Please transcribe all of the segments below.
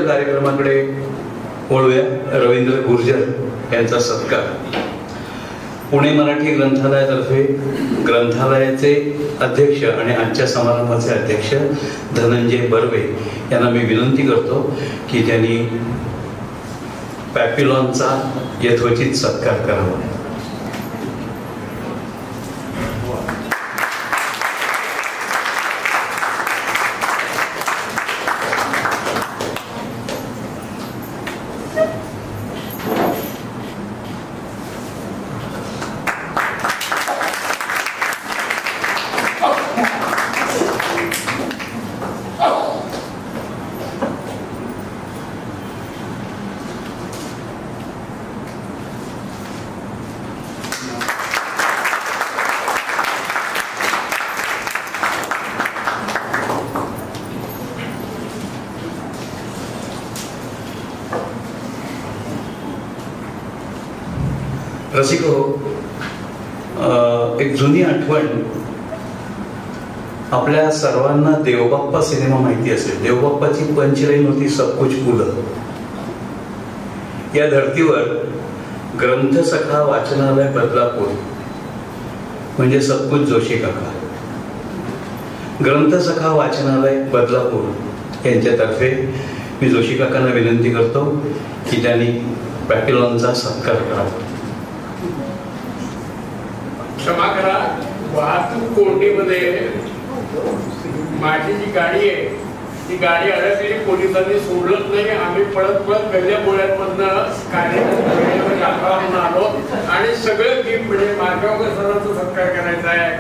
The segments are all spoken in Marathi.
पुढच्या कार्यक्रमाकडे वळूया. रवींद्र गुर्जर यांचा सत्कार. पुणे मराठी ग्रंथालयातर्फे ग्रंथालयाचे अध्यक्ष आणि आजच्या समारंभाचे अध्यक्ष धनंजय बर्वे यांना मी विनंती करतो की त्यांनी पॅपिलॉनचा यथोचित सत्कार करावा. रसिको, एक जुनी आठवण. आपल्या सर्वांना देवबाप्पा सिनेमा माहिती असेल. देवबाप्पाची पंचलाईन होती सब कुछ फुलं. या धर्तीवर ग्रंथसखा वाचनालय बदलापूर म्हणजे सब कुछ जोशी काका. ग्रंथसखा वाचनालय बदलापूर यांच्यातर्फे मी जोशी काकांना विनंती करतो की त्यांनी पॅपिलॉनचा सत्कार करावा. क्षमा करा, वाहतूक कोंडीमध्ये माझी जी गाडी आहे ती गाडी अडकलेली. पोलिसांनी सोडलंच नाही. आम्ही पळत पळत गल्ल्या बोळ्यांमधनं कार्यक्रम आलो आणि सगळं टीम म्हणजे मार्गावकर सरांचा सत्कार करायचा आहे,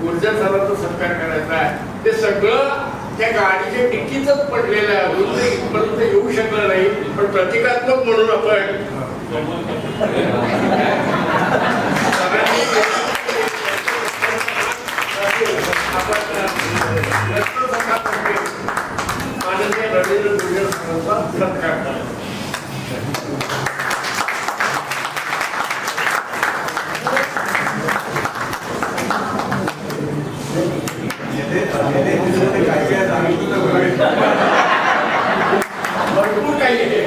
गुर्जर सरांचा सत्कार करायचा आहे. ते सगळं त्या गाडीच्या डिक्कीतच पडलेलं आहे. अजून ते इथपर्यंत येऊ शकलं नाही. पण प्रतिकात्मक म्हणून आपण माननीय रवींद्र गुर्जर सरांचा सत्कार करा. भरपूर काही आहे.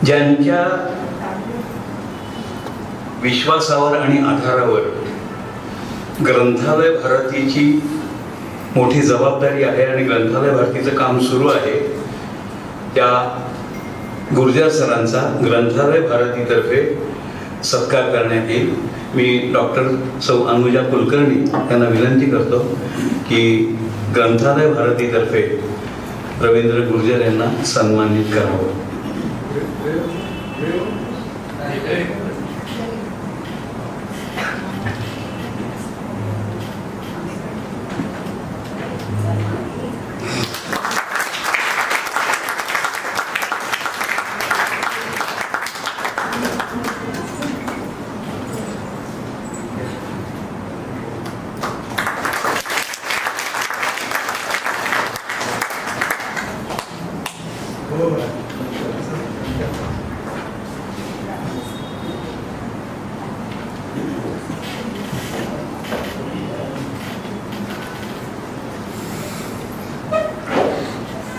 ज्यांच्या विश्वासावर आणि आधारावर ग्रंथालय भारतीची मोठी जबाबदारी आहे आणि ग्रंथालय भारतीचं काम सुरू आहे, त्या गुर्जर सरांचा ग्रंथालय भारतीतर्फे सत्कार करण्यात येईल. मी डॉक्टर सौ अनुजा कुलकर्णी यांना विनंती करतो की ग्रंथालय भारतीतर्फे रवींद्र गुर्जर यांना सन्मानित करावं.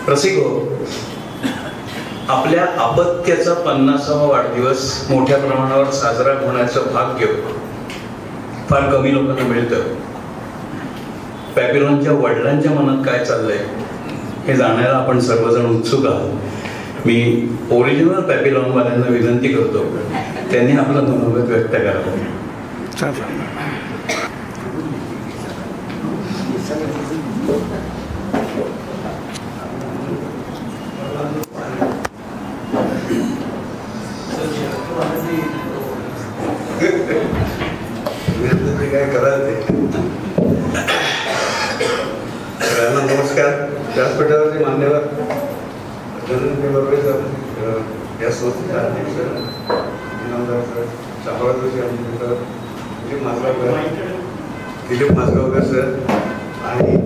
रसिको, आपल्या अपत्याचा 50वा वाढदिवस मोठ्या प्रमाणावर साजरा होण्याचं भाग्य फार कमी लोकांना मिळतं. पॅपिलॉनच्या वडिलांच्या मनात काय चाललंय हे जाणायला आपण सर्वजण उत्सुक आहोत. मी ओरिजिनल पॅपिलॉनवाल्यांना विनंती करतो त्यांनी आपलं मनोगत व्यक्त करावं. काय करायचं. सगळ्यांना नमस्कार. व्यासपीठावरचे मान्यवर या संस्थेचे अध्यक्ष दिलीप माजगावकर सर आणि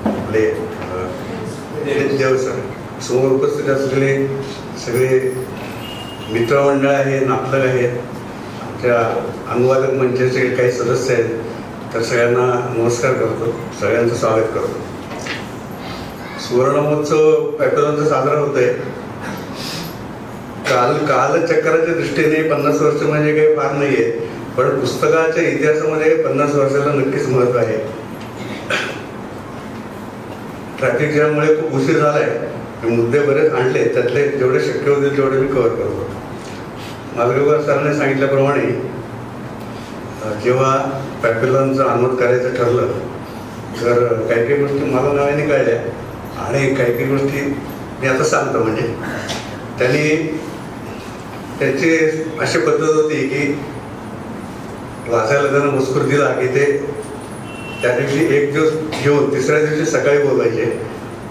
आपले देव सर, समोर उपस्थित असलेले सगळे मित्रमंडळ आहे, नातलग आहेत, आमच्या अनुवादक मंचाचे काही सदस्य आहेत, तर सगळ्यांना नमस्कार करतो, सगळ्यांचं स्वागत करतो. सुवर्ण महोत्सव पॅपलॉनचा साजरा होत आहे. कालचक्राच्या दृष्टीने 50 वर्ष म्हणजे काही फार नाही आहे, पण पुस्तकाच्या इतिहासामध्ये 50 वर्षाला नक्कीच महत्व आहे. ट्रॅफिक जॅममुळे खूप उशीर झालाय. मुद्दे बरेच आणले, त्यातले जेवढे शक्य होतील तेवढे मी कव्हर करतो. माजगावकर सरांनी सांगितल्याप्रमाणे जेव्हा पॅपलॉनचं अनुवाद करायचं ठरलं तर काही काही गोष्टी मला नव्याने कळल्या आणि काही काही गोष्टी मी आता सांगतो. म्हणजे त्याची अशी पद्धत होती की वाचायला त्यांना मजकूर दिला की ते त्या दिवशी एक दिवस घेऊन तिसऱ्या दिवशी सकाळी बोलवायचे.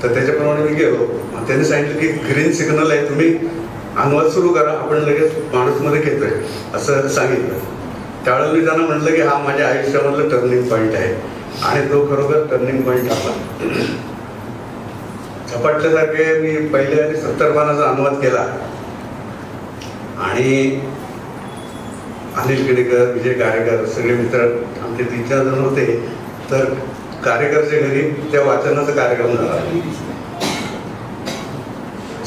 तर त्याच्याप्रमाणे मी गेलो. त्यांनी सांगितलं की ग्रीन सिग्नल आहे, तुम्ही अनुवाद सुरू करा, आपण लगेच माणूसमध्ये घेतोय असं सांगितलं. त्यावेळेला मी त्यांना म्हटलं की हा माझ्या आयुष्यामधलं टर्निंग पॉईंट आहे आणि तो खरोखर टर्निंग पॉईंट आला. झपाटल्यासारखे मी पहिले आणि 70 पानाचा अनुवाद केला आणि अनिल केडेकर, विजय कारेकर सगळे मित्र आमचे 3-4 जण होते. तर कारेकरच्या घरी त्या वाचनाचा कार्यक्रम झाला.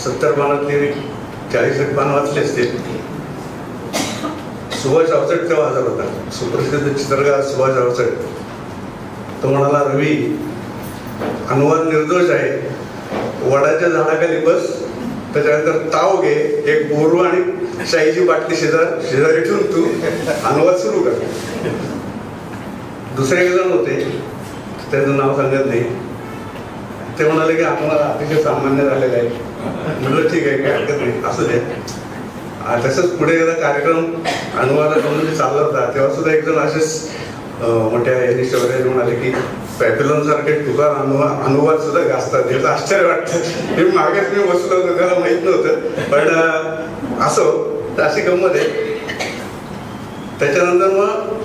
70 पानातले 40 पानं वाचले असतील. सुभाष अवचट तेव्हा हजर होता, सुप्रसिद्ध चित्रकार सुभाष अवचट. तो म्हणाला, रवी अनुवाद निर्दोष आहे, वडाच्या झाडाखाली बस, त्याच्यानंतर ताव घे, एक बोरू आणि शाईची बाटली शेजारी ठेवून तू अनुवाद सुरू कर. दुसरे एक जण होते, त्याचं नाव सांगत नाही, ते म्हणाले की आपल्याला अतिशय सामान्य झालेलं आहे. म्हटलं ठीक आहे, काही हरकत नाही, असू दे. तसंच पुढे एकदा कार्यक्रम अनुवादासंबंधी चालला होता, तेव्हा सुद्धा एक जण असेच मोठ्या यांनी शौर्याने म्हणाले की पॅपलॉन सारखे तुकार अनुवाद सुद्धा गाजतात. त्याचं आश्चर्य वाटतं. हे मागेच मी बसलो होतो, त्याला माहित नव्हतं, पण असो, तर अशी गंमत आहे. त्याच्यानंतर मग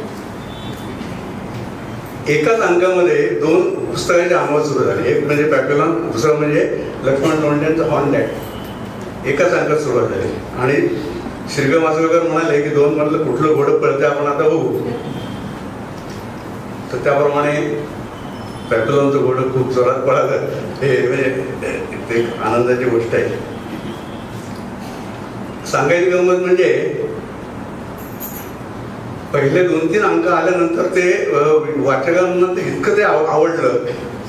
एकाच अंकामध्ये 2 पुस्तकांचे अनुवाद सुरू झाले. एक म्हणजे पॅपलॉन, दुसरं म्हणजे लक्ष्मण लोंढ्यांचं हॉर्न डॅट. एकाच अंकात सुरुवात झाली आणि श्रीग माजगावकर म्हणाले की 2 मधलं कुठलं घोडं पळते आपण आता बघू. तर त्याप्रमाणे पॅपलॉनचं घोडं खूप जोरात पळालं. हे म्हणजे एक आनंदाची गोष्ट आहे. सांगायची गंमत म्हणजे पहिले 2-3 अंक आल्यानंतर ते वाचकांना इतकं ते आवडलं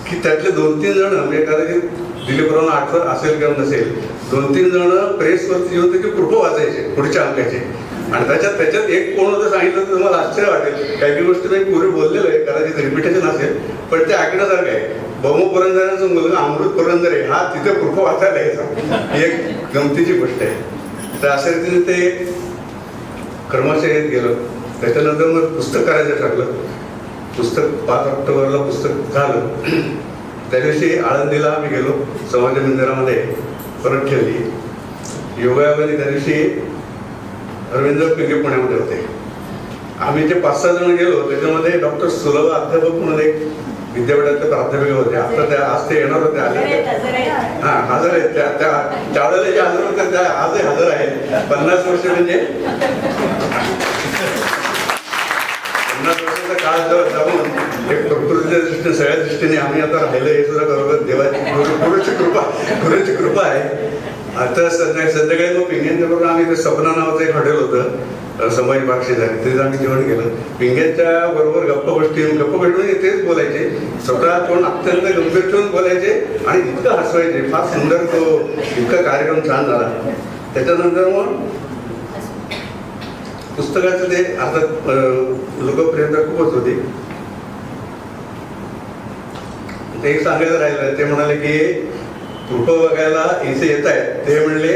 की त्यातले 2-3 जण, म्हणजे कदाचित दिलीपरावांना आठवत असेल किंवा नसेल, 2-3 जण प्रेसवरती येऊन त्याची प्रूफ वाचायचे पुढच्या अंकाचे. आणि त्याच्यात एक कोण होतं सांगितलं तर तुम्हाला आश्चर्य वाटेल. काही गोष्टी मी पूर्वी बोललेलो आहे, कदाचित रिपिटेशन असेल, पण ते ऐकण्यासारखं आहे. बमू पुरंदरांचा मुलगा अमृत पुरंदरे हा तिथे प्रूफ वाचायला यायचा. ही एक गमतीची गोष्ट आहे. तर अशा रीतीने ते क्रमशः येत गेलो. त्याच्यानंतर मग पुस्तक करायचं ठरलं. पुस्तक 5 ऑक्टोबरला पुस्तक झालं. त्या दिवशी आळंदीला आम्ही गेलो, समाज मंदिरामध्ये परत ठेवली. योगायोगाने त्या दिवशी अरविंद पिंगे पुण्यामध्ये होते. आम्ही जे 5-6 जण गेलो, त्याच्यामध्ये डॉक्टर सुलभ अध्यापक म्हणून एक विद्यापीठातले प्राध्यापक होते. आता त्या आज ते येणार होते, आले हा हजर आहेत. त्यावेळेला जे हजर होते त्या आजही हजर आहेत. 50 वर्ष म्हणजे 50 वर्षाचा काळ जाऊन एक प्रकृतीच्या दृष्टीने सगळ्या दृष्टीने आम्ही आता राहिलो हे सुद्धा बरोबर देवाची गुरुची कृपा आहे. आता संध्याकाळी मग पिंग्यांच्या बरोबर आम्ही ते सपना नावाचं एक हॉटेल होतं संभाजी पार्क शेजारी, तिथे आम्ही जेवण केलं. पिंग्यांच्या बरोबर गप्पा गोष्टी म्हणजे तेच बोलायचे. स्वतः तोंड अत्यंत गंभीर ठेवून बोलायचे आणि इतकं हसवायचे. फार सुंदर तो इतका कार्यक्रम छान झाला. त्याच्यानंतर मग पुस्तकाचं ते आता लोकप्रियता खूपच होती. ते एक सांगायचं राहिलं, ते म्हणाले की कृप बघायला इथे येत आहेत. ते म्हणले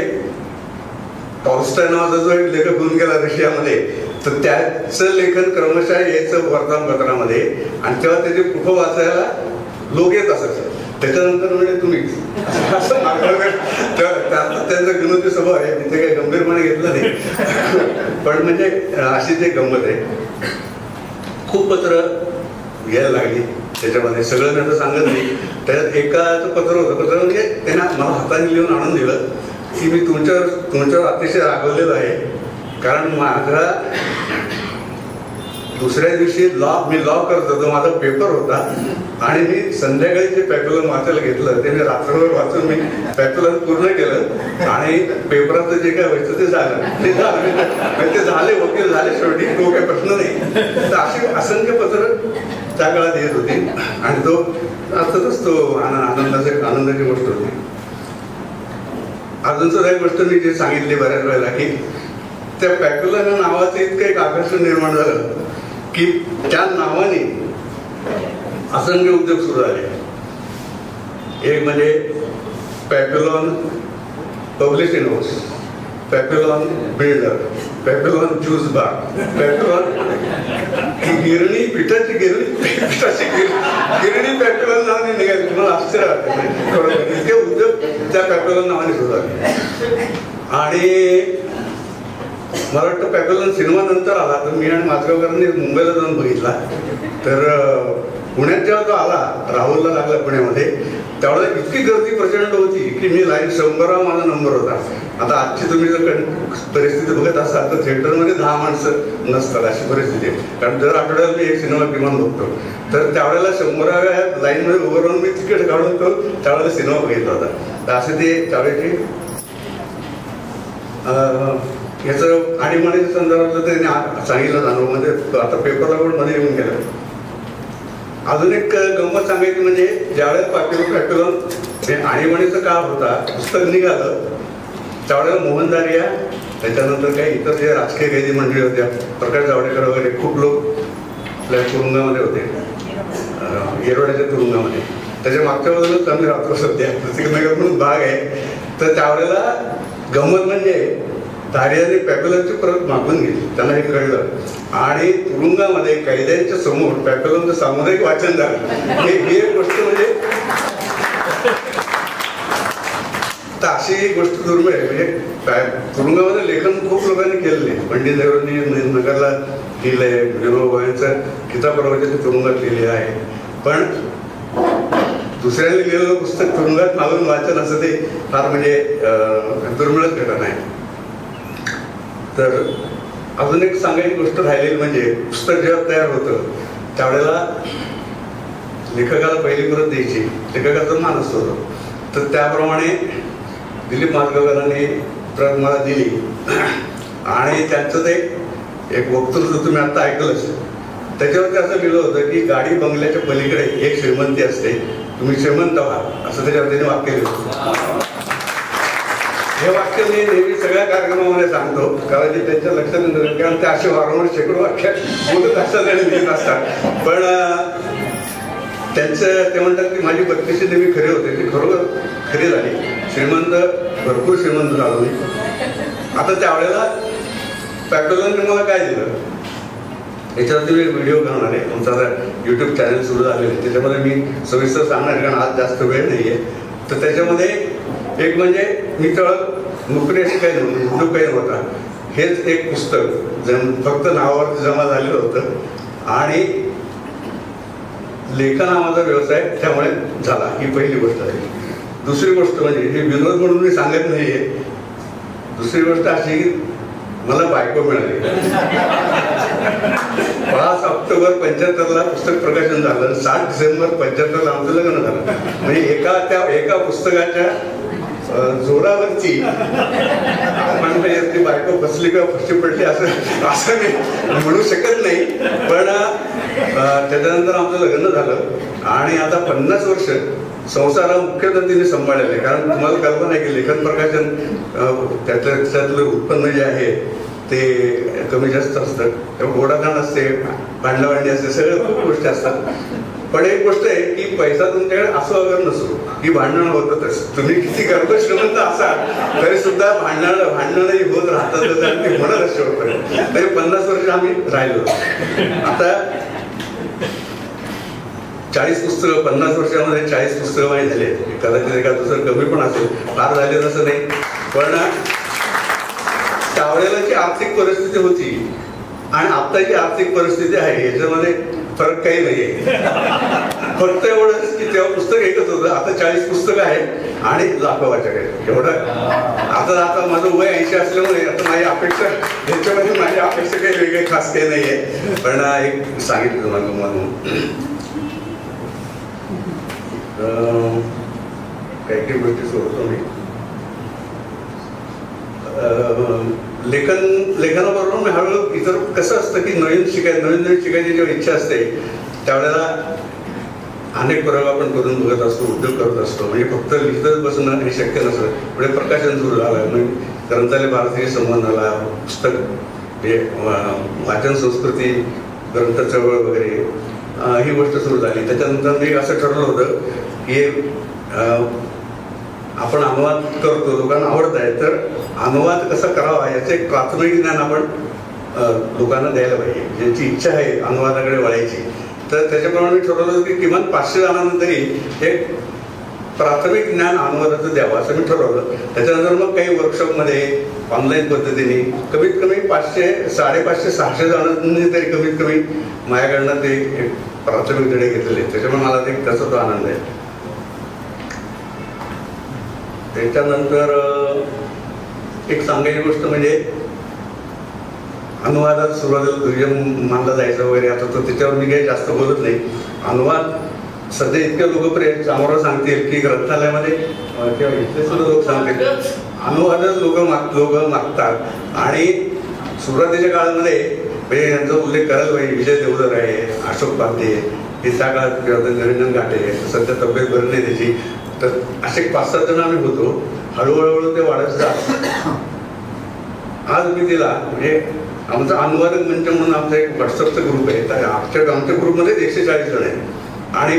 टॉल्स्टॉय नावाचा जो एक लेखक होऊन गेला रशियामध्ये, तर त्याचं लेखन क्रमशः यायचं वर्तमानपत्रामध्ये आणि तेव्हा त्याची कृप वाचायला लोक येत असायचे. त्याच्यानंतर म्हणजे तुम्ही असं त्यांचा विनोदी स्वभाव आहे, तिथे काही गंभीरपणे घेतलं नाही. पण म्हणजे अशीच एक गंमत आहे. खूप पत्र घ्यायला लागली त्याच्यामध्ये, सगळं मी आता सांगत नाही. त्याच्यात एकाचं पत्र होतं. पत्र म्हणजे त्यांना मला हाताने लिहून आणून दिलं की मी तुमच्यावर अतिशय रागवलेलो आहे, कारण माझा दुसऱ्या दिवशी मी लॉ करत होतो, माझा पेपर होता आणि मी संध्याकाळी जे पॅप्युलन वाचायला घेतलं ते मी रात्रभर वाचून मी पॅप्युलन पूर्ण केलं आणि पेपराचं जे काय व्हायचं ते झाले, वकील झाले शेवटी, तो काही प्रश्न नाही. तर अशी असंख्य पत्र त्या काळात येत होती आणि तो अर्थातच तो आनंदाची गोष्ट होती. अजून सुद्धा एक गोष्ट मी जे सांगितली बऱ्याच वेळेला की त्या पॅप्युलन या नावाचं इतकं एक आकर्षण निर्माण झालं की त्या नावाने असंख्य उद्योग सुरू झाले. एक म्हणजे पॅप्युलॉन पब्लिशिंग हाऊस, पॅप्युलॉन बिल्डर, पॅप्युलॉन ज्यूस बार, पॅप्युलॉन गिरणी, पिठाची गिरणी पॅप्युलॉन नावाने निघाली. तुम्हाला आश्चर्य वाटतं, इतके उद्योग त्या पॅप्युलॉन नावाने सुरू झाले. आणि मला वाटतं पॅप्युलॉन सिनेमा नंतर आला, तर मी आणि माजगावकरांनी मुंबईला जाऊन बघितला. तर पुण्यात जेव्हा तो आला, राहुलला लागला पुण्यामध्ये, त्यावेळेला इतकी गर्दी प्रचंड होती की मी लाईन 100 माझा नंबर होता. आता आजची तुम्ही जर परिस्थिती बघत असाल तर थिएटरमध्ये 10 माणसं नसतात, अशी परिस्थिती आहे. कारण दर आठवड्याला मी एक सिनेमा किमान बघतो. तर त्यावेळेला 100व्या लाईनमध्ये उभं राहून मी तिकीट काढून तो त्यावेळेला सिनेमा बघितला होता. तर असे ते त्यावेळेची याचं आणीबाणीच्या संदर्भात त्यांनी सांगितलं अनुभवमध्ये, आता पेपरला पण मध्ये येऊन गेलं. अजून एक गंमत सांगायची म्हणजे ज्यावेळेस पॅप्युलॉन आणीबाणीचा काळ होता, पुस्तक निघालं, त्यावेळेला मोहन दारिया, त्याच्यानंतर काही इतर जे राजकीय कैदी मंडळी होत्या, प्रकाश जावडेकर वगैरे खूप लोक आपल्या तुरुंगामध्ये होते, येरवड्याच्या तुरुंगामध्ये. त्याच्या मागच्या बाजूलाच आम्ही राहतो सध्या, नगर म्हणून भाग आहे. तर त्यावेळेला गंमत म्हणजे दारियाने पॅप्युलनची परत मागून घेतली, त्यांना हे कळलं आणि तुरुंगामध्ये कैद्यांच्या समोर पॅप्युलनचं सामुदायिक वाचन झालं. ही एक गोष्ट म्हणजे अशी गोष्ट दुर्मिळ आहे. म्हणजे तुरुंगामध्ये लेखन खूप लोकांनी केलेले, पंडित नेहरूंनी नगरला लिहिलंय, विनोबाबांचं किताबरावाच्या तुरुंगात लिहिले आहे. पण दुसऱ्याने लिहिलेलं पुस्तक तुरुंगात मागून वाचन असं ते फार म्हणजे दुर्मिळच घटना आहे. तर अजून एक सांगायची गोष्ट राहिलेली म्हणजे पुस्तक जेव्हा तयार होतं त्यावेळेला लेखकाला पहिली प्रत द्यायची, लेखकाचा मान असतो. तर त्याप्रमाणे दिलीप माजगावकरांनी प्रत मला दिली आणि त्यांचं ते एक वक्तृत्व तुम्ही आता ऐकलंच. त्याच्यावरती असं लिहिलं होतं की गाडी बंगल्याच्या पलीकडे एक श्रीमंती असते, तुम्ही श्रीमंत व्हा, असं त्याच्यावर त्यांनी वाक्य लिहिलं होतं. हे वाक्य मी नेहमी सगळ्या कार्यक्रमामध्ये सांगतो, कारण ते त्यांच्या लक्षात येतं, कारण ते असे वारंवार शेकडो वाक्य बोलत असतात आणि लिहित असतात. पण त्यांचं ते म्हणतात की माझी बत्तीशी नेहमी खरी होते, ती खरोखर खरी झाली. श्रीमंत, भरपूर श्रीमंत झालो मी. आता त्यावेळेला पॅप्युलनने मला काय दिलं याच्यावरती मी व्हिडिओ करणार आहे. आमचा आता YouTube चॅनल सुरू झालेलं आहे, त्याच्यामध्ये मी सविस्तर सांगणार आहे, कारण आज जास्त वेळ नाही आहे. तर त्याच्यामध्ये एक म्हणजे मी तेव्हा नोकरी अशी काही नव्हती, उद्योग काही नव्हता. हेच एक पुस्तक फक्त नावावरती जमा झालेलं होतं आणि लेखन हा माझा व्यवसाय त्यामुळे झाला. ही पहिली गोष्ट आहे. दुसरी गोष्ट म्हणजे हे विनोद म्हणून मी सांगत नाहीये. दुसरी गोष्ट अशी की मला बायको मिळाली. 5 ऑक्टोबर 75ला पुस्तक प्रकाशन झालं, 7 डिसेंबर 75ला आमचं लग्न झालं. म्हणजे एका पुस्तकाच्या जोरावरची ती बायको फसली किंवा फसली पडली असं मी म्हणू शकत नाही. पण त्याच्यानंतर आमचं लग्न झालं आणि आता 50 वर्ष संसार मुख्यतः तिने सांभाळलेले. कारण तुम्हाला कल्पना आहे की लेखन प्रकाशन त्यातलं उत्पन्न जे आहे ते कमी जास्त असतं, गोडाधान असते, भांडाभांडी असते, सगळ्या खूप गोष्टी असतात. पण एक गोष्ट आहे की पैसा तुमच्याकडे असो अगर नसो की भांडण होतच. तुम्ही किती गर्भ श्रीमंत असाल तरी सुद्धा भांडणही होत राहतात आणि ते होणारच शेवटपर्यंत. तरी 50 वर्ष आम्ही राहिलो. आता 40 पुस्तकं 50 वर्षामध्ये 40 पुस्तकं माहीत झाले. कदाचित एका दुसरं कमी पण असेल, फार झाले तसं नाही. पण त्यावेळेला जी आर्थिक परिस्थिती होती आणि आत्ताची आर्थिक परिस्थिती आहे याच्यामध्ये फरक काही नाहीये. फक्त एवढंच की तेव्हा पुस्तक एकच होतं, आता 40 पुस्तकं आहेत आणि लाखो वाचक आहेत. एवढं आता माझं वय 80 असल्यामुळे आता माझी अपेक्षा ह्याच्यामध्ये माझी अपेक्षा काही वेगळी खास काही नाहीये. पण एक सांगितलं तुम्हाला म्हणून काही काही गोष्टी सोडतो मी. लेखनाबरोबर मी हळूहळू इतर कसं असतं की नवीन शिकायची जेव्हा इच्छा असते त्यावेळेला अनेक प्रयोग आपण करून बघत असतो, उद्योग करत असतो. म्हणजे फक्त लिहितच बसणं हे शक्य नसतं. पुढे प्रकाशन सुरू झालं, म्हणजे ग्रंथालय भारतीय संबंध झाला, पुस्तक हे वाचन संस्कृती, ग्रंथ चळवळ वगैरे ही गोष्ट सुरू झाली. त्याच्यानंतर मी असं ठरवलं होतं की आपण अनुवाद करतो, लोकांना आवडत आहे, तर अनुवाद कसा करावा याचं एक प्राथमिक ज्ञान आपण लोकांना द्यायला पाहिजे. ज्यांची इच्छा आहे अनुवादाकडे वळायची, तर त्याच्याप्रमाणे मी ठरवलं की किमान 500 जणांना तरी एक प्राथमिक ज्ञान अनुवादाचं द्यावं असं मी ठरवलं. त्याच्यानंतर मग काही वर्कशॉपमध्ये ऑनलाईन पद्धतीने कमीत कमी 500, 550, 600 जणांनी तरी कमीत कमी माझ्याकडनं ते एक प्राथमिक धडे घेतलेले. त्याच्यामुळे मला ते त्याचा तो आनंद आहे. त्याच्यानंतर एक सांगायची गोष्ट म्हणजे अनुवादात सुरुवातीला दुर्गम मानला जायचं वगैरे, आता तर त्याच्यावर मी काही जास्त बोलत नाही. अनुवाद सध्या इतके लोकप्रिय समोर सांगतील की ग्रंथालयामध्ये किंवा इथले सुद्धा लोक सांगतील अनुवादच लोक मागतात. आणि सुरुवातीच्या काळामध्ये म्हणजे यांचा उल्लेख करायला पाहिजे, विजय देवधर आहे, अशोक पाध्ये, हे त्या काळात किंवा निरंजन घाटे, सध्या तब्येत बरी नाही त्याची, तर असे 5-7 जण आम्ही होतो. हळूहळू ते वाढत जात. आज मी तिला म्हणजे आमचा अनुवादक मंच म्हणून आमचा एक व्हॉट्सअपचा ग्रुप आहे, तर आमच्या ग्रुपमध्ये 140 जण आहेत. आणि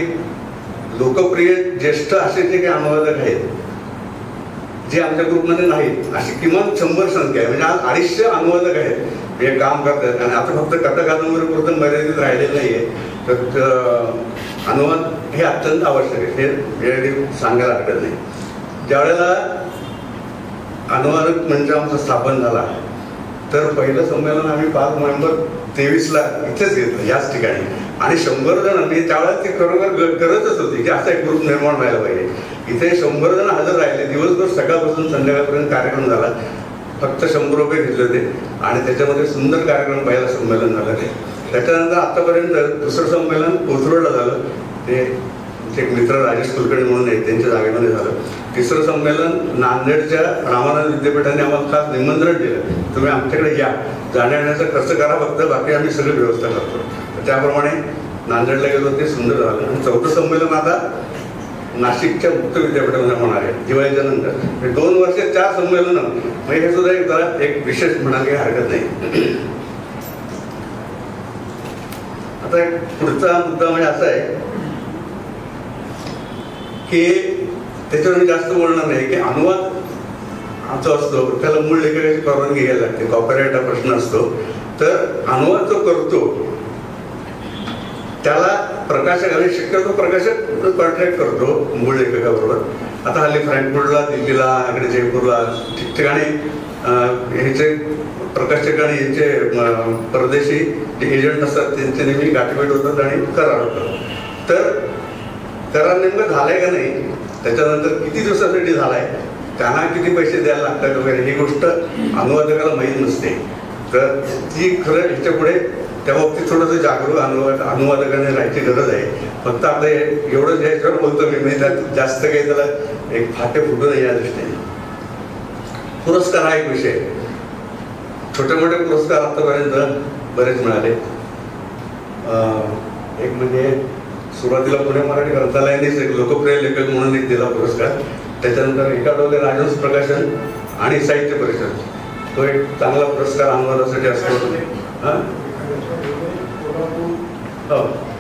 लोकप्रिय ज्येष्ठ असे जे काही अनुवादक आहेत जे आमच्या ग्रुपमध्ये नाहीत अशी किमान 100 संख्या आहे. म्हणजे आज 250 अनुवादक आहेत हे काम करतात. आणि आता फक्त कथा कादंबरीपुरतं मर्यादित राहिलेलं नाहीये. तर अनुवाद हे अत्यंत आवश्यक आहे, हे सांगायला हरकत नाही. ज्यावेळेला अनुवादक मंच आमचा स्थापन झाला तर पहिलं संमेलन आम्ही 5 नोव्हेंबर 23ला इथेच घेतलं, याच ठिकाणी. आणि 100 जण म्हणजे त्यावेळेला ती खरोखर गरजच होती की असा एक ग्रुप निर्माण व्हायला पाहिजे. इथे 100 जण हजर राहिले. दिवसभर सकाळपासून संध्याकाळपर्यंत कार्यक्रम झाला. फक्त 100 रुपये घेतले होते आणि त्याच्यामध्ये सुंदर कार्यक्रम पहिलं संमेलन झालं ते. त्याच्यानंतर आतापर्यंत दुसरं संमेलन कोथरूडला झालं, ते एक मित्र राजेश कुलकर्णी म्हणून आहेत त्यांच्या जागेमध्ये झालं. तिसरं संमेलन नांदेडच्या रामानंद विद्यापीठाने आम्हाला खास निमंत्रण दिलं, तुम्ही आमच्याकडे या, जाण्याचा खर्च करा फक्त, बाकी आम्ही सगळी व्यवस्था करतो. त्याप्रमाणे नांदेडला गेलो, ते सुंदर झालं. आणि 4थं संमेलन आता नाशिकच्या मुक्त विद्यापीठामध्ये होणार आहे दिवाळीच्या नंतर. 2 वर्षात 4 संमेलन, म्हणजे हे सुद्धा एक जरा एक विशेष म्हणायला काही हरकत नाही. आता पुढचा मुद्दा म्हणजे असा आहे की त्याच्यावर मी जास्त बोलणार नाही की अनुवाद आमचा असतो त्याला मूळ लेखकाची परवानगी घ्यायला लागते, कॉपीराईट हा प्रश्न असतो. तर अनुवाद जो करतो त्याला प्रकाशक आणि शक्यतो प्रकाशक कॉन्ट्रॅक्ट करतो मूळ लेखकाबरोबर. आता हल्ली फ्रँकफर्टला, दिल्लीला, इकडे जयपूरला ठिकठिकाणी ह्याचे प्रकाशक आणि यांचे परदेशी जे एजंट असतात त्यांचे नेहमी गाठभेट होतात आणि करार होतात. तर करार नेमकं झालंय का नाही, त्याच्यानंतर किती दिवसासाठी झालाय, त्यांना किती पैसे द्यायला लागतात वगैरे ही गोष्ट अनुवादकाला माहीत नसते. तर ती खरं ह्याच्या पुढे त्या बाबतीत थोडंसं जागरूक अनुवादकाने राहायची गरज आहे. फक्त आता एवढंच ह्याच्यावर बोलतो मी, म्हणजे त्यात जास्त काही त्याला एक फाटे फुटू नये या दृष्टीने. पुरस्कार हा एक विषय. छोटे मोठे पुरस्कार आतापर्यंत बरेच मिळाले. एक म्हणजे सुरुवातीला पुणे मराठी ग्रंथालयानेच एक लोकप्रिय लेखक म्हणून एक दिला पुरस्कार. त्याच्यानंतर एकाडोले राजहंस प्रकाशन आणि साहित्य परिषद, तो एक चांगला पुरस्कार अनुवादासाठी असतो.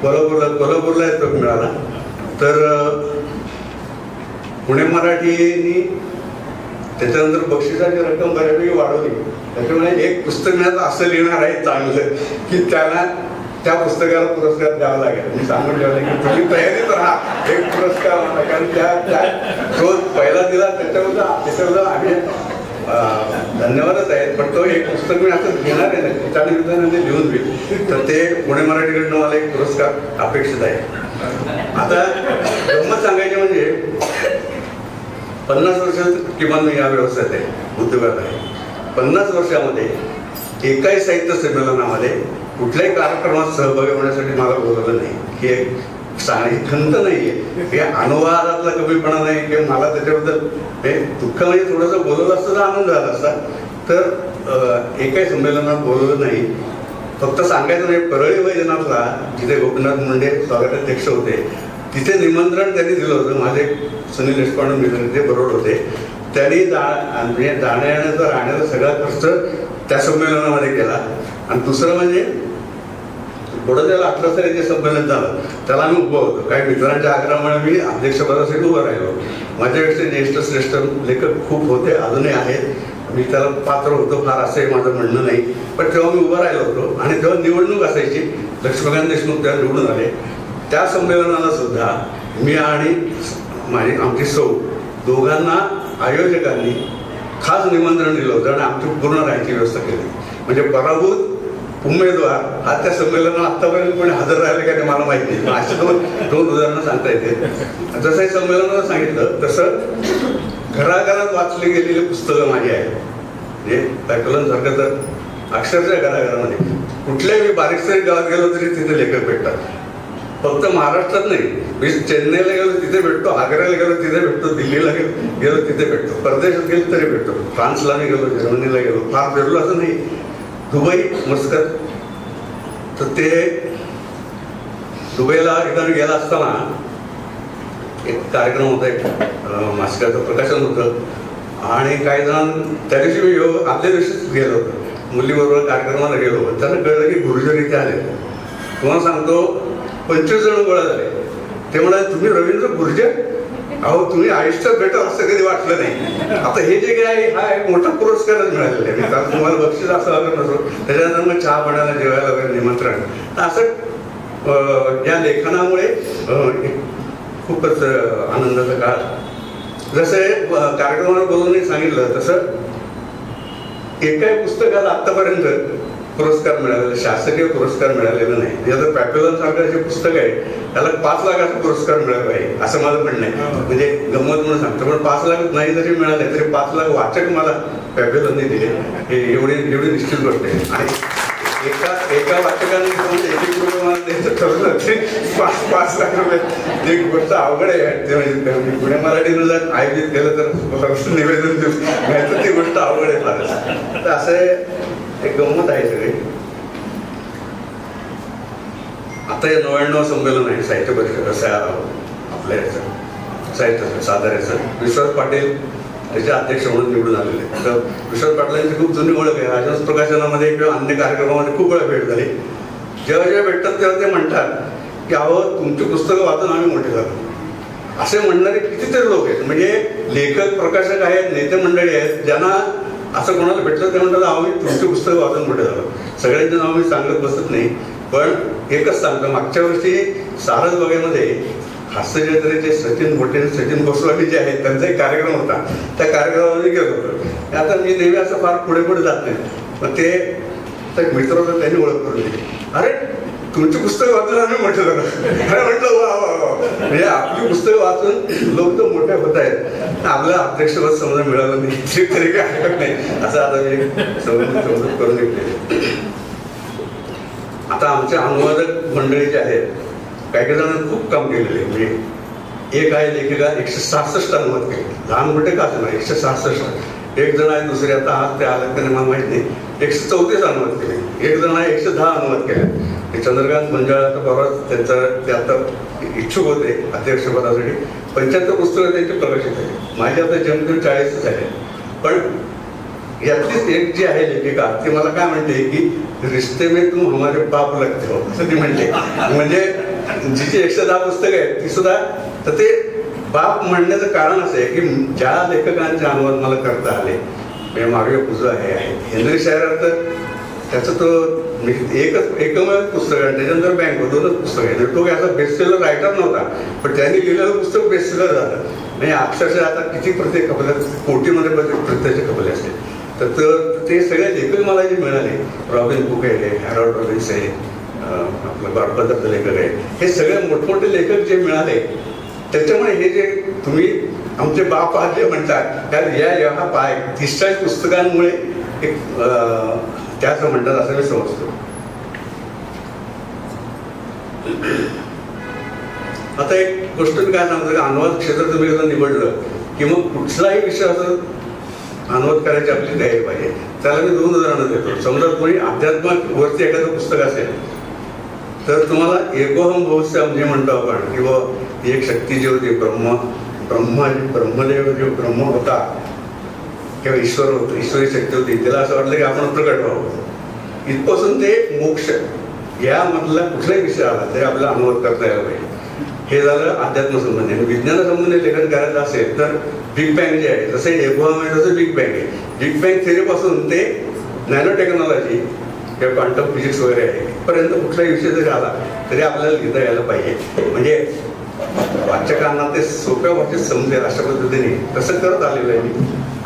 कोल्हापूरला तो मिळाला. तर पुणे मराठीनी त्याच्यानंतर बक्षिसाची रक्कम बऱ्यापैकी वाढवली. त्याच्यामुळे एक पुस्तक मिळालं असं लिहिणार आहे चांगलं की त्याला त्या पुस्तकाला पुरस्कार द्यावा लागेल. मी सांगून ठेवलं की तुम्ही तयारीत राहा एक पुरस्कार, कारण त्या तो पहिला दिला त्याच्याबद्दल आम्ही धन्यवादच आहेत. पण तो एक पुस्तक मी असं घेणार आहे ना, त्यानिमित्ताने लिहून होईल, तर ते पुणे मराठीकडनं मला एक पुरस्कार अपेक्षित आहे. आता गंमत सांगायची म्हणजे 50 वर्ष किमान मी या व्यवसायात आहे, उद्योगात आहे. 50 वर्षामध्ये एकाही साहित्य संमेलनामध्ये कुठल्याही कार्यक्रमात सहभागी होण्यासाठी मला बोलवलं नाही. ही एक खंत नाहीये, हे अनुवादातला कमीपणा नाही किंवा मला त्याच्याबद्दल दुःख म्हणजे थोडंसं बोलवलं असतं तर आनंद झाला असता. तर एकाही संमेलनात बोलवलं नाही. फक्त सांगायचं नाही, परळी वैजनाथला जिथे गोपीनाथ मुंडे स्वागताध्यक्ष होते तिथे निमंत्रण त्यांनी दिलं होतं. माझे सुनील देशपांडे मित्र ते बरोबर होते. त्यांनी म्हणजे जाण्या येण्याचा राहण्याचा सगळा खर्च त्या संमेलनामध्ये केला. आणि दुसरं म्हणजे पुढं त्याला 18 साली संमेलन झालं त्याला आम्ही उभं होतो. काही मित्रांच्या आग्रहामुळे मी अध्यक्षपदासाठी उभं राहिलो. माझ्यापेक्षा ज्येष्ठ श्रेष्ठ लेखक खूप होते, अजूनही आहेत. मी त्याला पात्र होतो फार असंही माझं म्हणणं नाही. पण तेव्हा मी उभं राहिलो होतो आणि तेव्हा निवडणूक असायची. लक्ष्मीकांत देशमुख तेव्हा निवडून आले. त्या संमेलनाला सुद्धा मी आणि आमची सौ दोघांना आयोजकांनी खास निमंत्रण दिलं होतं आणि आमची पूर्ण राहायची व्यवस्था केली. म्हणजे पराभूत उमेदवार हा त्या संमेलनाला आतापर्यंत कोणी हजर राहिले का ते मला माहिती नाही. अशी दोन उदाहरणं सांगता येते. जसं हे संमेलनाला सांगितलं तसं घराघरात वाचली गेलेली पुस्तकं माझी आहेत. म्हणजे सारखं तर अक्षरशः घराघरामध्ये कुठल्याही बारीकसारी गावात गेलो तरी तिथे लेखक भेटतात. फक्त महाराष्ट्रात नाही, मी चेन्नईला गेलो तिथे भेटतो, आग्र्याला गेलो तिथे भेटतो, दिल्लीला गेलो तिथे भेटतो, परदेशात गेलो तरी भेटतो, फ्रान्सला मी गेलो, जर्मनीला गेलो, फार फिरलो असं नाही, दुबई मस्कत. तर ते दुबईला एकदा मी गेला असताना एक कार्यक्रम होता, एक मासिकाचं प्रकाशन होतं आणि काही जण त्या दिवशी मी आदल्या दिवशीच गेलो होतो, मुलीबरोबर कार्यक्रमाला गेलो होतो. त्यांना कळलं की गुरुजन इथे आले. तुम्हाला सांगतो 25 जण गोळा झाले. ते म्हणाले तुम्ही रवींद्र गुर्जर? अहो तुम्ही आयुष्यात भेटत असं कधी वाटलं नाही. आता हे जे काय आहे हा एक मोठा पुरस्कारच मिळालेला आहे. कारण तुम्हाला बक्षीस असं वगैरे नसो, त्याच्यानंतर मग चहा पाण्याला जेवायला वगैरे निमंत्रण. तर असं या लेखनामुळे खूपच आनंदाचा काळ. जसं कार्यक्रमाला बोलून सांगितलं तसं एकाही पुस्तकाला आतापर्यंत पुरस्कार मिळालेला, शासकीय पुरस्कार मिळालेला नाही. आता पॅप्युलर सारखं जे पुस्तक आहे त्याला 5 लाखाचा पुरस्कार मिळाला आहे असं माझं म्हणणं आहे. म्हणजे गंमत म्हणून सांगतो, पण 5 लाख नाही जरी मिळाले तरी 5 लाख वाचक मला पॅप्युलरने दिले, हे एवढी निश्चित गोष्ट आहे. आणि एका वाचकाने मला द्यायचं ठरवलं ते 5 लाख रुपये एक गोष्ट अवघड आहे. ते म्हणजे पुणे मराठीनं जर आयोजित केलं तर निवेदन देऊ, नाही तर ती गोष्ट अवघड आहे फारच. तर असं एक गंमत आहे सगळी. आता हे 99 संमेलन आहे साहित्य परिषद आपल्या याचं साहित्य साताऱ्याचं. विश्वास पाटील त्याचे अध्यक्ष म्हणून निवडून आलेले. तर विश्वास पाटलांची खूप जुनी ओळख आहे. राजहंस प्रकाशनामध्ये किंवा अन्य कार्यक्रमामध्ये खूप वेळा भेट झाली. जेव्हा जेव्हा भेटतात तेव्हा ते म्हणतात की अहो तुमची पुस्तकं वाचून आम्ही मोठे झालो. असे म्हणणारे कितीतरी लोक आहेत. म्हणजे लेखक प्रकाशक आहेत, नेते मंडळी आहेत, ज्यांना असं कोणाला भेटलं ते म्हणतात आम्ही तुमची पुस्तकं वाचून मोठे झालो. सगळ्यांचं नाव मी सांगत बसत नाही, पण एकच सांगतो, मागच्या वर्षी सारसबागेमध्ये हास्यजत्रेचे सचिन मोठे सचिन गोस्वामी जे आहेत त्यांचा एक कार्यक्रम होता. त्या कार्यक्रमामध्ये गेलो होतो. आता मी नेहमी असं फार पुढे पुढे जात नाही, पण ते एक मित्र होता त्यांनी ओळख करून दिली. अरे तुमची पुस्तकं वाचून आम्ही मोठे झालो. अरे म्हटलं वा वा वा, म्हणजे आपली पुस्तकं वाचून लोक तर मोठे होत आहेत. आपलं अध्यक्षपद समजा मिळालं नाही तरी काय हरकत नाही असं आता मी समजून करून घेतले. आता आमच्या अनुवादक मंडळी जे आहेत काही काही जणांनी खूप काम केलेले. म्हणजे एक आहे लेखिका 166 अनुवाद केले, लहान मोठे का नाही 166. एक जण आहे दुसरे आता आज ते आलं त्याने मला माहित नाही 134 अनुवाद केले. एक जण आहे 110 अनुवाद केले. चंद्रकांत मंजाळाचा परत त्यांचं ते आता इच्छुक होते अध्यक्षपदासाठी. 75 पुस्तकं त्यांची प्रकाशित झाली. माझी आता जमकून 40 झाले. पण यातलीच एक जी आहे लेखिका ती मला काय म्हणते की रिश्ते में तुम हमारे बाप लगते हो असं ती म्हणते. म्हणजे जिची 110 पुस्तकं आहेत ती सुद्धा. तर ते बाप म्हणण्याचं कारण असं आहे की ज्या लेखकांचे अनुवाद मला करता आले, म्हणजे मागे पुजं आहे हेनरी शायरात त्याचं तो एकमेव पुस्तक आहे, त्याच्यानंतर बँक 2च पुस्तक आहे. तो काय असा बेस्ट सेलर रायटर नव्हता, पण त्यांनी लिहिलेलं पुस्तक बेस्ट सेलर झालं. म्हणजे अक्षरशः आता किती प्रत्येक कपल्या कोटीमध्ये प्रत्येकाचे कपले असते. तर ते सगळे लेखक मला जे मिळाले, रॉबिन बुक आहे, हॅरोल्ड रॉबिन्स आहे, आपलं गॉडफादरचं लेखक आहे, हे सगळे मोठमोठे लेखक जे मिळाले, त्याच्यामुळे हे जे तुम्ही आमचे बाप आज जे म्हणतात त्या हा पाय 30-40 पुस्तकांमुळे एक त्याच म्हणतात असं मी समजतो. आता एक गोष्ट मी काय सांगतो की अनुवाद क्षेत्र तुम्ही जर निवडलं की मग कुठलाही विषय असं अनुवाद करायची आपली तयारी पाहिजे. त्याला मी 2 उदाहरणं देतो. समजा कोणी अध्यात्मात वरती एखादं पुस्तक असेल तर तुम्हाला एकोहम बहुस्य म्हणजे म्हणतो आपण, किंवा एक शक्ती जी होती ब्रह्मदेव जो ब्रह्म होता किंवा ईश्वर होतो, ईश्वरी शक्ती होती, त्याला असं वाटलं की आपण प्रकट व्हावं. इथपासून ते मोक्ष यामधला कुठलाही विषय आला तरी आपल्याला अनुवाद करता यायला पाहिजे. हे झालं अध्यात्म संबंधी. आणि विज्ञानासंबंधी लेखन करायचं असेल तर बिग बँग जे आहे, जसं एकोहम आहे तसं बिग बँग आहे. बिग बँग थिअरीपासून ते नॅनो टेक्नॉलॉजी किंवा क्वांटम फिजिक्स वगैरे आहे पर्यंत कुठलाही विषय जरी आला तरी आपल्याला लिहिता यायला पाहिजे. म्हणजे वाचकांना ते सोप्या भाषेत समजेल अशा पद्धतीने तसं करत आलेलं आहे मी.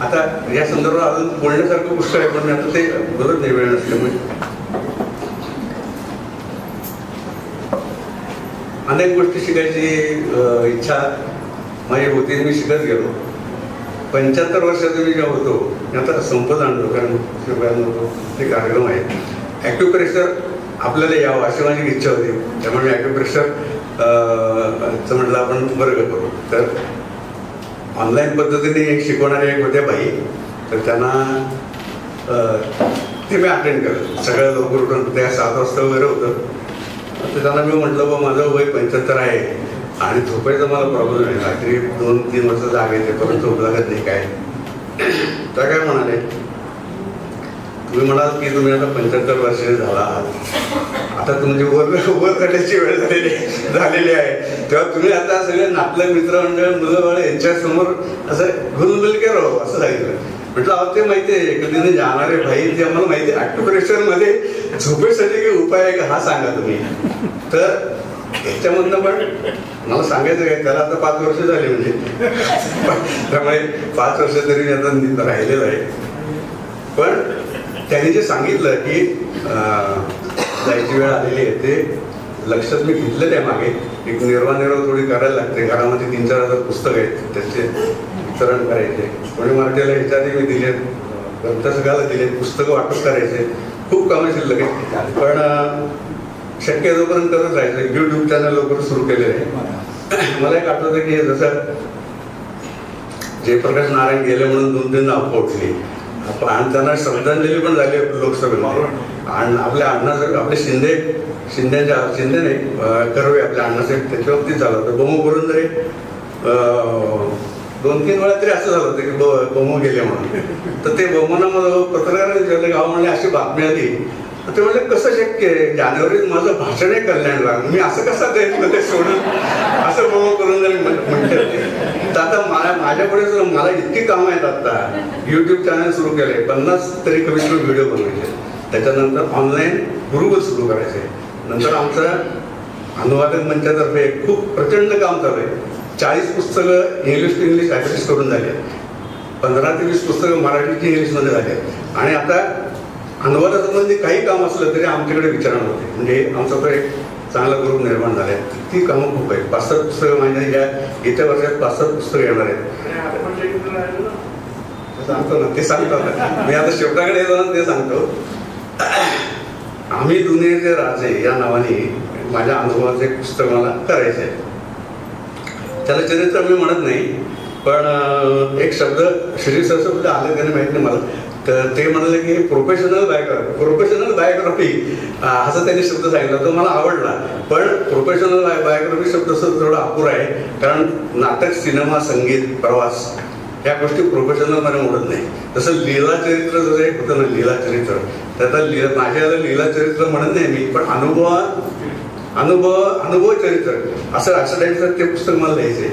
आता या संदर्भात अजून बोलण्यासारखं पुस्तक आहे, पण मी आता ते बरोबर नाही वेळ नसल्यामुळे अनेक गोष्टी शिकायची इच्छा माझी होती. मी शिकत गेलो. 75 वर्षाचा मी जेव्हा होतो, आता संपत आणतो कारण ते कार्यक्रम आहे. ॲक्युप्रेशर आपल्याला यावं अशी माझी इच्छा होती. त्यामुळे ॲक्युप्रेशर म्हटलं आपण वर्ग करू. तर ऑनलाईन पद्धतीने शिकवणारे एक होत्या बाई, तर त्यांना ते मी अटेंड केलं. सगळं लवकर उठून त्या 7 वाजता वगैरे होतं. तर त्यांना मी म्हटलं बा माझं वय 75 आहे आणि झोपायचा मला प्रॉब्लेम आहे, रात्री 2-3 वाजता जाग येते, परत झोप लागत नाही. काय तर काय म्हणाले, तुम्ही म्हणाल की तुम्ही आता 75 वर्षाचे झाला आहात, आता तुमची वर करण्याची वेळ झालेली आहे, तेव्हा तुम्ही आता सगळे नातलं मित्रमंडळ मुलं बाळ यांच्यासमोर असं घुलबुल केलं असं सांगितलं. म्हटलं अहो ते माहिती आहे कधी जाणारे भाई, ते आम्हाला माहिती आहे ॲक्युप्रेशर मध्ये झोपेसाठी काही उपाय आहे का हा सांगा तुम्ही. तर याच्यामधनं पण मला सांगायचं काय, त्याला आता 5 वर्ष झाली म्हणजे त्यामुळे 5 वर्ष तरी मी आता राहिलेलं आहे. पण त्यांनी जे सांगितलं की जायची वेळ आलेली आहे ते लक्षात मी घेतलेलं आहे. मागे एक निर्वाह थोडी करायला लागते. घरामध्ये 3-4 हजार पुस्तकं आहेत, त्याचे वितरण करायचे. कोणी मराठीला ह्याच्या आधी मी दिले, ग्रंथसंग्रहाला दिले, पुस्तकं वाटप करायचे, खूप कामं शिल्लक आहे. पण शक्य जोपर्यंत करत राहायचं. यूट्यूब चॅनल लवकर सुरू केलेलं आहे. मला एक आठवतं की जसं जयप्रकाश नारायण गेले म्हणून 2-3 नाव उठली आणि त्यांना श्रद्धांजली पण झाली लोकसभेमध्ये. आणि आपल्या अण्णासाहेब आपले शिंदे नाही कर्वे आपल्या अण्णासाहेब त्याच्यावरती झालं होतं. बोमो करून जरी 2-3 वेळा तरी असं झालं होतं की बोमो गेले म्हणून. तर ते बोमोना मला पत्रकारांनी विचारलं गाव म्हणले अशी बातमी आली. ते म्हणले कसं शक्य आहे, जानेवारीत माझं भाषण आहे कल्याणला, मी असं कसा द्यायचं ते सोडून असं बोमो करून जरी म्हणते. तर आता माझ्यापुढे मला इतकी कामं आहेत. आता यूट्यूब चॅनल सुरू केले, 50 तरी कमीत कमी व्हिडिओ बनवायचे. त्याच्यानंतर ऑनलाईन गुरुकुल सुरू करायचे. नंतर आमचं अनुवादक मंचातर्फे खूप प्रचंड काम चालू आहे. 40 पुस्तकं इंग्लिश टू इंग्लिश ॲड्रेस करून झाले. 15 ते 20 पुस्तकं मराठीची इंग्लिशमध्ये झाले. आणि आता अनुवादासंबंधी काही काम असलं तरी आमच्याकडे विचारणा होते. म्हणजे आमचा तो एक चांगला ग्रुप निर्माण झाला आहे. ती कामं खूप आहेत. 5-7 पुस्तकं माझ्या येत्या वर्षात 5-7 पुस्तकं येणार आहेत. सांगतो ना, ते सांगतो ना मी. आता शेवटाकडे येतो ना ते सांगतो. आम्ही दुनियेचे राजे या नावाने माझ्या अनुभवाचं एक पुस्तक मला करायचं आहे. त्याला चरित्र मी म्हणत नाही, पण एक शब्द श्री सरस्वती आले त्याने माहित नाही मला. तर ते म्हणाले की प्रोफेशनल बायोग्राफी असं त्यांनी शब्द सांगितला. तो मला आवडला. पण प्रोफेशनल बायोग्राफी शब्द थोडा अपुरा आहे. कारण नाटक, सिनेमा, संगीत, प्रवास या गोष्टी प्रोफेशनलमध्ये मोडत नाही. जसं लीला चरित्र जसं एक होतं ना, लीला चरित्र, त्याचा माझ्याला लीला चरित्र म्हणत नाही मी, पण अनुभव चरित्र असं टाईपचं ते पुस्तक मला लिहायचे.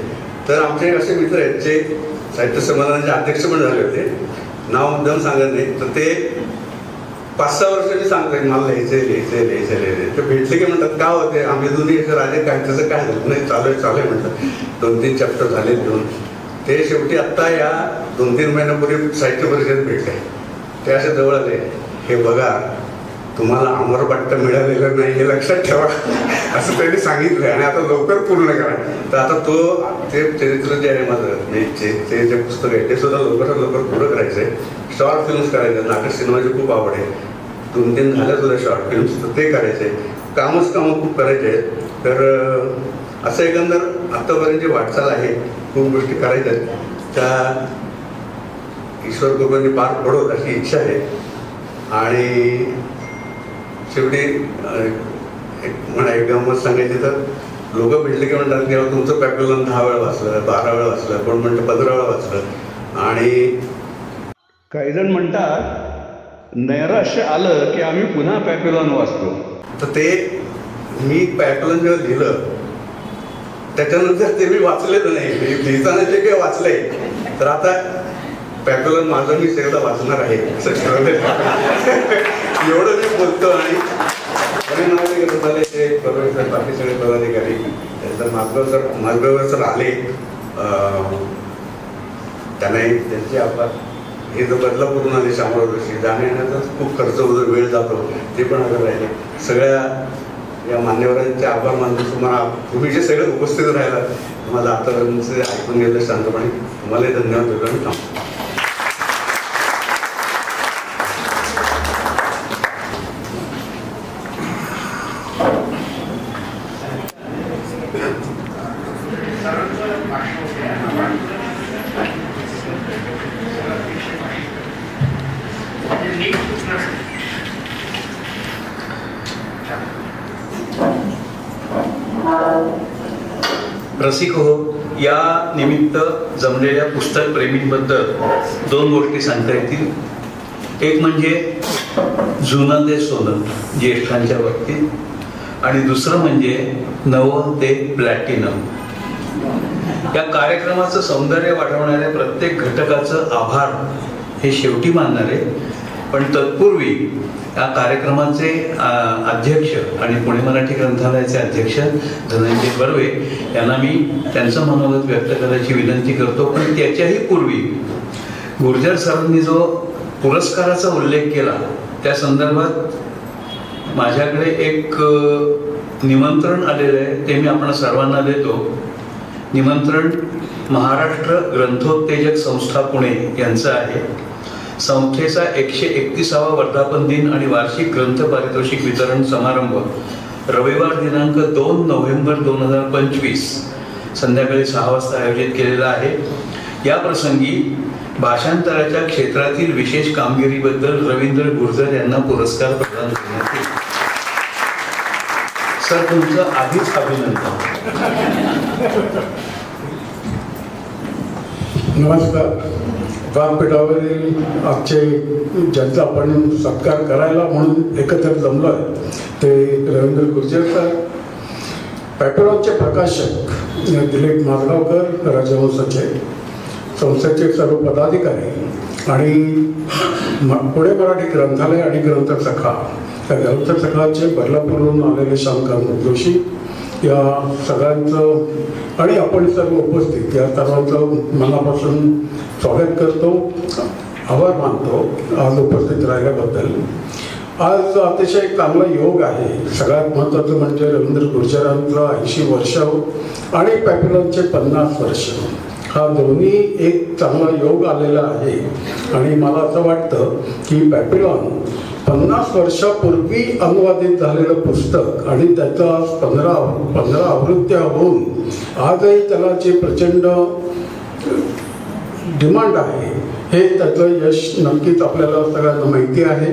तर आमचे असे मित्र आहेत जे साहित्य संमेलनाचे अध्यक्ष पण झाले होते, नाव मुद्दाम सांगत नाही. तर ते 5-6 वर्ष मी सांगतोय मला लिहायचंय. ते भेटले की म्हणतात का होते आम्ही दोन्ही राजे काय त्याचं काय झालं नाही चालू आहे म्हणतात. 2-3 चॅप्टर झाले लिहून. ते शेवटी आत्ता या 2-3 महिन्यापूर्वी साहित्य परिषदेत भेटले. ते असे जवळ आले, हे बघा तुम्हाला अमरपट्टा मिळालेला नाही हे लक्षात ठेवा असं त्यांनी सांगितलं आणि आता लवकर पूर्ण करा. तर आता ते चरित्र जे आहे माझं ते जे पुस्तक आहे ते सुद्धा लवकरात लवकर पुढं करायचं आहे. शॉर्ट फिल्म्स करायचे, नाटक सिनेमाची खूप आवड आहे. 2-3 झाल्या सुद्धा शॉर्ट फिल्म्स, तर ते करायचे. कामं खूप करायचे आहेत. तर असं एकंदर आतापर्यंत जी वाटचाल आहे, खूप गोष्टी करायच्या आहेत, त्या ईश्वर कृपेने पार पडोत अशी इच्छा आहे. आणि शेवटी एक गंमत सांगायची तर लोक भेटले की म्हणतात की तुमचं पॅप्युलन 10 वेळा वाचलं, 12 वेळा वाचलं, कोण म्हणतं 15 वेळा वाचलं. आणि काही जण म्हणतात नैराश्य आलं की आम्ही पुन्हा पॅप्युलन वाचतो. तर ते मी पॅप्युलन जेव्हा लिहिलं त्याच्यानंतर ते मी वाचलेलं नाही. लिहिताना जे काही वाचलंय तर आता पॅप्युलन माझं मी एकदा वाचणार आहे असं ठरवलं. एवढं मी बोलतो. आणि परिणामाचे ग्रंथालयाचे प्रोफेसर बाकी सगळे पदाधिकारी तर मालगावर सर आले, त्यांनाही त्यांचे आभार. हे जो बदलापूरून आले 100 वर्षी जाण्या येण्याचाच खूप खर्च होतो, वेळ जातो, ते पण हजर राहिले. सगळ्या या मान्यवरांचे आभार मानतो. तुम्ही जे सगळे उपस्थित राहिला, तुम्हाला आतापर्यंत ऐकून गेलं शांतपणे, तुम्हालाही धन्यवाद देतो आणि थांबतो. रसिक हो, या निमित्त जमलेल्या पुस्तक प्रेमींबद्दल 2 गोष्टी सांगता येतील. एक म्हणजे जुनं ते सोनं ज्येष्ठांच्या बाबतीत, आणि दुसरं म्हणजे नवं ते प्लॅटिनम. या कार्यक्रमाचं सौंदर्य वाढवणाऱ्या प्रत्येक घटकाचं आभार हे शेवटी मानणारे, पण तत्पूर्वी या कार्यक्रमाचे अध्यक्ष आणि पुणे मराठी ग्रंथालयाचे अध्यक्ष धनंजय बर्वे यांना मी त्यांचं मनोगत व्यक्त करायची विनंती करतो. पण त्याच्याही पूर्वी गुर्जर सरांनी जो पुरस्काराचा उल्लेख केला त्या संदर्भात माझ्याकडे एक निमंत्रण आलेलं आहे, ते मी आपण सर्वांना देतो. निमंत्रण महाराष्ट्र ग्रंथोत्तेजक संस्था पुणे यांचं आहे. संस्थेचा 131वा वर्धापन दिन आणि वार्षिक ग्रंथ पारितोषिक वितरण समारंभ रविवार दिनांक 2 नोव्हेंबर 2025 संध्याकाळी 6 वाजता आयोजित केलेला आहे. या प्रसंगी भाषांतराच्या क्षेत्रातील विशेष कामगिरीबद्दल रवींद्र गुर्जर यांना पुरस्कार प्रदान करण्यात येईल. सर, तुमचं आधीच अभिनंदन. नमस्कार. व्यासपीठावरील आजचे ज्यांचा आपण सत्कार करायला म्हणून एकत्र जमलो आहे ते रवींद्र गुर्जर सर, पॅप्युलनचे प्रकाशक दिलीप माजगावकर, राजवंशाचे संस्थेचे सर्व पदाधिकारी आणि पुणे मराठी ग्रंथालय आणि ग्रंथसखा, त्या ग्रंथसखाचे बदलापूरहून आलेले श्यामकांत जोशी, या सगळ्यांचं आणि आपण सर्व उपस्थित या सर्वांचं मनापासून स्वागत करतो, आभार मानतो आज उपस्थित राहिल्याबद्दल. आज अतिशय चांगला योग आहे. सगळ्यात महत्त्वाचं म्हणजे रवींद्र गुर्जरांचं 80 वर्ष आणि पॅप्युलनचे 50 वर्ष, हा दोन्ही एक चांगला योग आलेला आहे. आणि मला असं वाटतं की पॅप्युलन 50 वर्षापूर्वी अनुवादित झालेलं पुस्तक आणि त्याचा 15 आवृत्त्या होऊन आजही त्याला जे प्रचंड डिमांड आहे हे त्याचं यश नक्कीच आपल्याला सगळ्यांना माहिती आहे.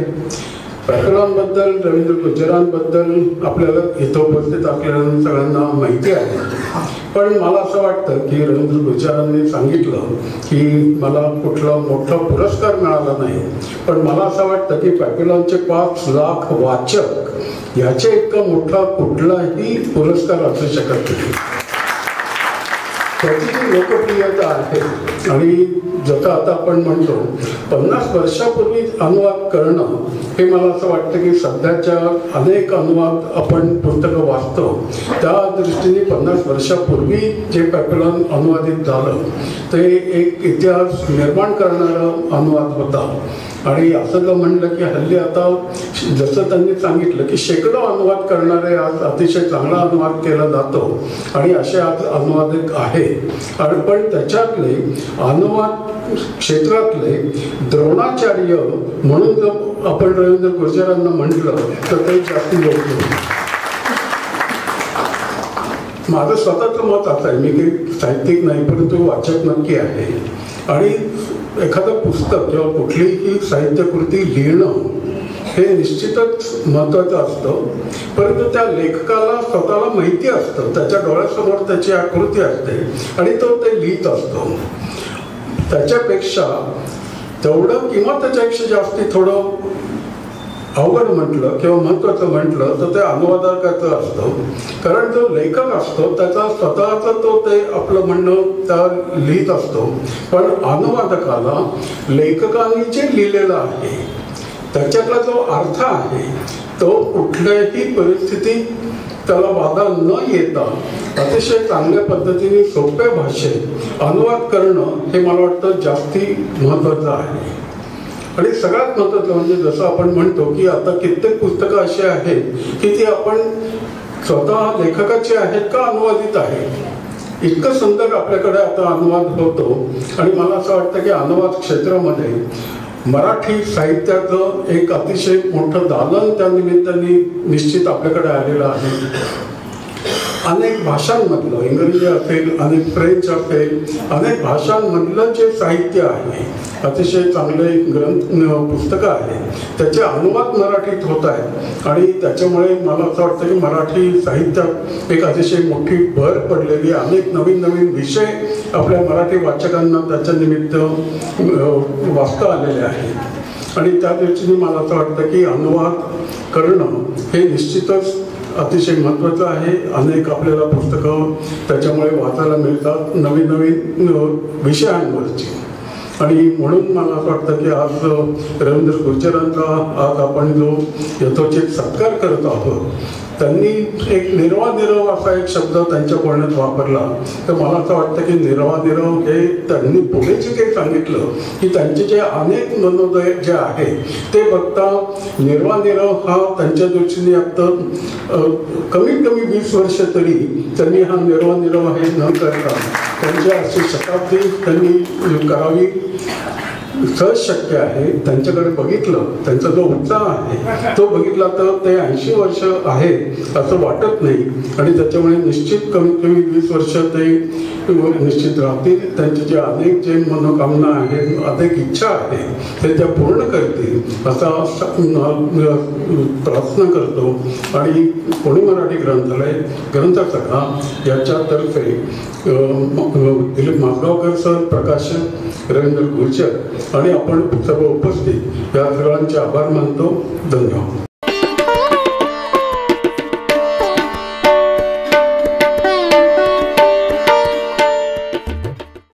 पॅप्युलनबद्दल, रवींद्र गुर्जरांबद्दल आपल्याला इथं उपस्थित असलेल्या सगळ्यांना माहिती आहे. पण मला असं वाटतं की रवींद्र गुर्जरांनी सांगितलं की मला कुठला मोठा पुरस्कार मिळाला नाही, पण मला असं वाटतं की पॅप्युलनचे 5 लाख वाचक याचे इतका मोठा कुठलाही पुरस्कार असू शकत नाही. त्याची जी लोकप्रियता आहे आणि जसं आता आपण म्हणतो 50 वर्षापूर्वी अनुवाद करणं हे मला असं वाटतं की सध्याच्या अनेक अनुवाद आपण पुस्तकं वाचतो त्या दृष्टीने 50 वर्षापूर्वी जे पॅपेलॉन अनुवादित झालं ते एक इतिहास निर्माण करणारा अनुवाद होता. आणि असं जर म्हणलं की हल्ली आता जसं त्यांनी सांगितलं की शेकडो अनुवाद करणारे आज अतिशय चांगला अनुवाद केला जातो आणि असे आज अनुवादक आहेत. आणि पण त्याच्यातले अनुवाद क्षेत्रातले द्रोणाचार्य म्हणून जर आपण रवींद्र गुर्जरांना म्हटलं तर ते जास्त योग्य. माझं स्वतःचं मत असं आहे, मी काही साहित्यिक नाही परंतु वाचक नक्की आहे. आणि एखादं पुस्तक किंवा कुठलीही साहित्यकृती लिहिणं हे निश्चितच महत्त्वाचं असतं, परंतु त्या लेखकाला स्वतःला माहिती असतं, त्याच्या डोळ्यासमोर त्याची आकृती असते आणि तो ते लिहित असतो. त्याच्यापेक्षा तेवढं किंवा त्याच्यापेक्षा जास्ती थोडं अवघड म्हटलं किंवा महत्त्वाचं म्हटलं तर ते अनुवादकाचं असतं. कारण जो लेखक असतो त्याचा स्वतःचा तो ते आपलं म्हणणं त्या लिहित असतो, पण अनुवादकाला लेखकाने जे लिहिलेलं आहे त्याच्यातला जो अर्थ आहे तो कुठल्याही परिस्थितीत त्याला बाधा न येता अतिशय चांगल्या पद्धतीने सोप्या भाषेत अनुवाद करणं हे मला वाटतं जास्ती महत्त्वाचं आहे. आणि सगळ्यात महत्त्वाचं म्हणजे जसं आपण म्हणतो की आता कित्येक पुस्तकं अशी आहेत की ती आपण स्वतः लेखकाची आहेत का अनुवादित आहेत. इतकं सुंदर आपल्याकडे आता अनुवाद होतो. आणि मला असं वाटतं की अनुवाद क्षेत्रामध्ये मराठी साहित्याचं एक अतिशय मोठं दालन त्या निमित्ताने निश्चित आपल्याकडे आलेलं आहे. अनेक भाषांमधलं इंग्रजी असेल, अनेक फ्रेंच असेल, अनेक भाषांमधलं जे साहित्य आहे अतिशय चांगले पुस्तकं आहेत त्याचे अनुवाद मराठीत होत आहेत. आणि त्याच्यामुळे मला असं वाटतं की मराठी साहित्यात एक अतिशय मोठी भर पडलेली, अनेक नवीन नवीन विषय आपल्या मराठी वाचकांना त्याच्या निमित्त वाचता आलेले आहेत. आणि त्या दृष्टीने मला असं वाटतं की अनुवाद करणं हे निश्चितच अतिशय महत्त्वाचं आहे. अनेक आपल्याला पुस्तकं त्याच्यामुळे वाचायला मिळतात नवीन नवीन विषयांवरची. आणि म्हणून मला असं वाटतं की आज रवींद्र गुर्जरांचा आज आपण जो यथोचित सत्कार करत आहोत त्यांनी एक निर्वानिरव असा एक शब्द त्यांच्या बोलण्यात वापरला. तर मला असं वाटतं की निर्वानिरव हे त्यांनी पुढे जे काही सांगितलं की त्यांचे जे अनेक मनोदय जे आहेत ते बघता निर्वानिरव हा त्यांच्या दृष्टीने आता कमीत कमी 20 वर्ष तरी त्यांनी हा निर्वानिरव हे न करता त्यांच्या अशी शताब्दी त्यांनी करावी सहज शक्य आहे. त्यांच्याकडे बघितलं त्यांचा जो उत्साह आहे तो बघितला तर ते 80 वर्ष आहे असं वाटत नाही. आणि त्याच्यामुळे निश्चित कमीत कमी 20 वर्ष ते निश्चित राहतील. त्यांचे जे अनेक जे मनोकामना आहेत, अनेक इच्छा आहेत ते त्या पूर्ण करतील असा प्रार्थना करतो. आणि पुणे मराठी ग्रंथालय ग्रंथसखा याच्यातर्फे दिलीप माजगावकर सर, प्रकाशक रवींद्र गुर्जर आणि आपण सर्व उपस्थित या सगळ्यांचे आभार मानतो. धन्यवाद.